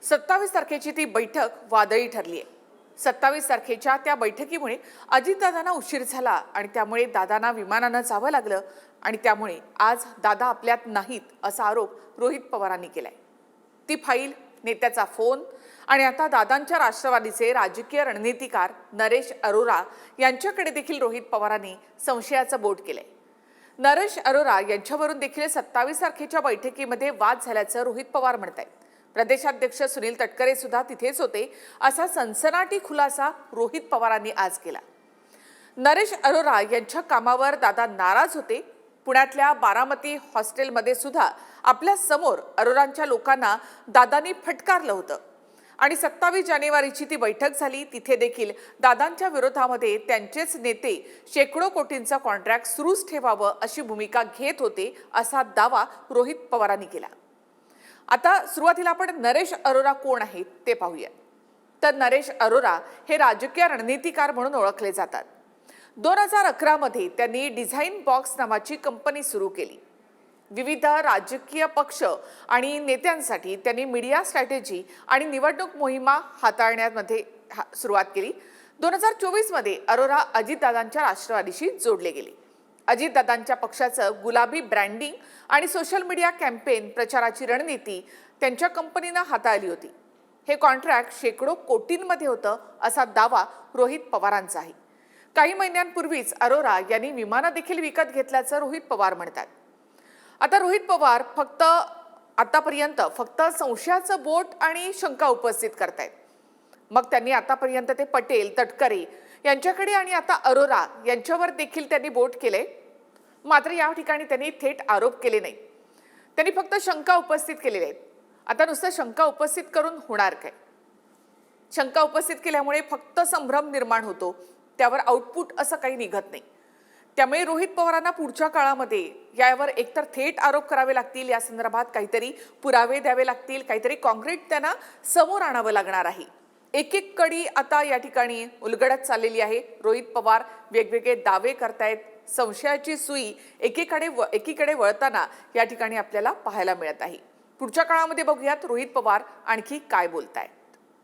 27 तारखेची ती बैठक वादळी ठरली आहे। 27 तारखेच्या त्या बैठकीमुळे अजितदादांना उशीर झाला आणि त्यामुळे दादांना विमानानं जावं लागलं आणि त्यामुळे आज दादा आपल्यात नाहीत असा आरोप रोहित पवारांनी केलाय। ती फाईल, नेत्याचा फोन आणि आता दादांच्या राष्ट्रवादीचे राजकीय रणनीतिकार नरेश अरोरा यांच्याकडे देखील रोहित पवारांनी संशयाचं बोट केलंय। नरेश अरोरा यांच्यावरून देखील 27 तारखेच्या बैठकीमध्ये वाद झाल्याचं रोहित पवार म्हणतायत। प्रदेशाध्यक्ष सुनील तटकरे सुद्धा तिथेच होते असा सनसनाटी खुलासा रोहित पवारांनी आज केला। नरेश अरोरा यांच्या कामावर दादा नाराज होते। पुण्यातल्या बारामती हॉस्टेलमध्ये सुद्धा आपल्या समोर अरोरांच्या लोकांना दादांनी फटकारलं होतं आणि 27 जानेवारीची ती बैठक झाली। तिथे देखील दादांच्या विरोधामध्ये त्यांचेच नेते शेकडो कोटींचा कॉन्ट्रॅक्ट सुरूच ठेवावं अशी भूमिका घेत होते असा दावा रोहित पवारांनी केला। आता सुरुवातीला आपण नरेश अरोरा कोण आहेत ते पाहूया। तर नरेश अरोरा हे राजकीय रणनीतिकार म्हणून ओळखले जातात। 2011 मध्ये त्यांनी डिझाइन बॉक्स नावाची कंपनी सुरू केली। विविध राजकीय पक्ष आणि नेत्यांसाठी त्यांनी मीडिया स्ट्रॅटेजी आणि निवडणूक मोहिमा हाताळण्यामध्ये सुरुवात केली। 2024 मध्ये अरोरा अजितदादांच्या राष्ट्रवादीशी जोडले गेले। अजितदादांच्या पक्षाचं गुलाबी ब्रँडिंग आणि सोशल मीडिया कॅम्पेन प्रचाराची रणनीती त्यांच्या कंपनीनं हाताळली होती। हे कॉन्ट्रॅक्ट शेकडो कोटींमध्ये होतं असा दावा रोहित पवारांचा आहे। काही महिन्यांपूर्वीच अरोरा यांनी विमानं देखील विकत घेतल्याचं रोहित पवार म्हणतात। आता रोहित पवार आतापर्यंत फक्त संशयाचं बोट आणि शंका उपस्थित करतायत। मग त्यांनी आतापर्यंत ते पटेल, तटकरे यांच्याकडे आणि आता अरोरा यांच्यावर देखील त्यांनी बोट केले। मात्र या ठिकाणी त्यांनी थेट आरोप केले नाही, त्यांनी फक्त शंका उपस्थित केलेल्या आहेत। आता नुसतं शंका उपस्थित करून होणार काय? शंका उपस्थित केल्यामुळे फक्त संभ्रम निर्माण होतो, त्यावर आउटपुट असं काही निघत नाही। त्यामुळे रोहित पवारांना पुढच्या काळामध्ये यावर एकतर थेट आरोप करावे लागतील, या संदर्भात काहीतरी पुरावे द्यावे लागतील, काहीतरी कॉन्क्रीट त्यांना समोर आणावं लागणार आहे। एक एक कडी आता या ठिकाणी उलगडत चाललेली आहे। रोहित पवार वेगवेगळे दावे करतायत। संशयाची सुई एकीकडे वळताना या ठिकाणी आपल्याला पाहायला मिळत आहे। पुढच्या काळामध्ये बघूयात रोहित पवार आणखी काय बोलतायत।